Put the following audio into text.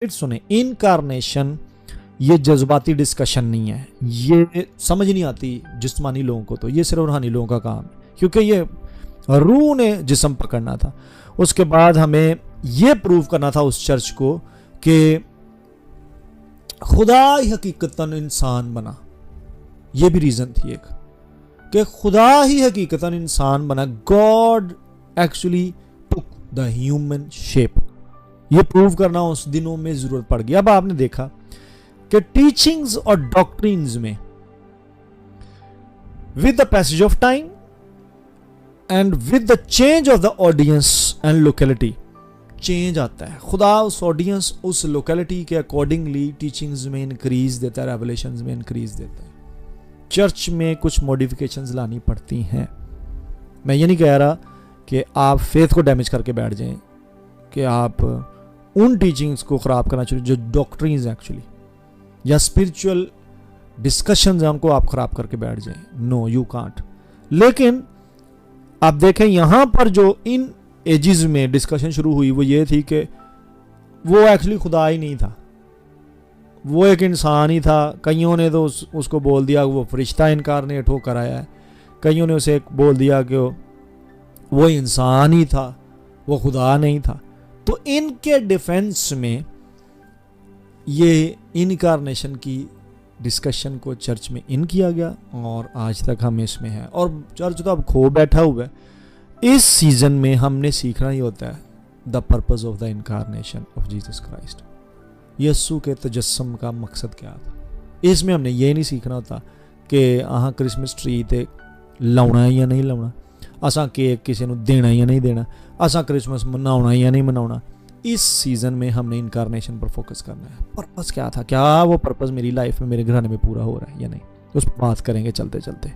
फिर सुने, इनकारनेशन ये जज्बाती डिस्कशन नहीं है, ये समझ नहीं आती जिस्मानी लोगों को, तो ये सिर्फ रूहानी लोगों का काम है, क्योंकि ये रूह ने जिस्म पकड़ना था। उसके बाद हमें ये प्रूव करना था उस चर्च को कि खुदा ही हकीकतन इंसान बना। ये भी रीज़न थी एक, कि खुदा ही हकीकतन इंसान बना। God actually took the human shape. ये प्रूव करना उस दिनों में ज़रूरत पड़ गई। अब आपने देखा कि टीचिंग्स और डॉक्ट्रिन्स में with the passage of time and with the change of the audience and locality change आता है। खुदा उस ऑडियंस, उस लोकेलिटी के अकॉर्डिंगली टीचिंग्स में इंक्रीज देता है, रेवलेशंस में इंक्रीज देता है। चर्च में कुछ मॉडिफिकेशंस लानी पड़ती हैं। मैं ये नहीं कह रहा कि आप फेथ को डैमेज करके बैठ जाएं, कि आप उन टीचिंग्स को ख़राब करना चाहिए जो डॉक्ट्रिन्स एक्चुअली या स्पिरिचुअल डिस्कशंस हैं, उनको आप ख़राब करके बैठ जाएं। No, you can't. लेकिन आप देखें यहाँ पर जो इन एजिज में डिस्कशन शुरू हुई वो ये थी कि वो एक्चुअली खुदा ही नहीं था, वो एक इंसान ही था। कईयों ने तो उसको बोल दिया वो फरिश्ता इनकारनेट होकर आया है, कईयों ने उसे बोल दिया कि वो इंसान ही था, वो खुदा नहीं था। तो इनके डिफेंस में ये इनकारनेशन की डिस्कशन को चर्च में इन किया गया और आज तक हम इसमें हैं। और चर्च तो अब खो बैठा हुआ है। इस सीजन में हमने सीखना ही होता है the purpose of the incarnation of Jesus Christ. यीशु के तजस्सुम का मकसद क्या था। इसमें हमने ये नहीं सीखना होता कि अहाँ क्रिसमस ट्री ते लाउना है या नहीं लाउना, असा केक किसी को देना या नहीं देना, असा क्रिसमस मनाउना या नहीं मनाउना। इस सीज़न में हमने इनकारनेशन पर फोकस करना है। पर्पस क्या था, क्या वो पर्पस मेरी लाइफ में, मेरे घराने में पूरा हो रहा है या नहीं, उस पर बात करेंगे चलते चलते।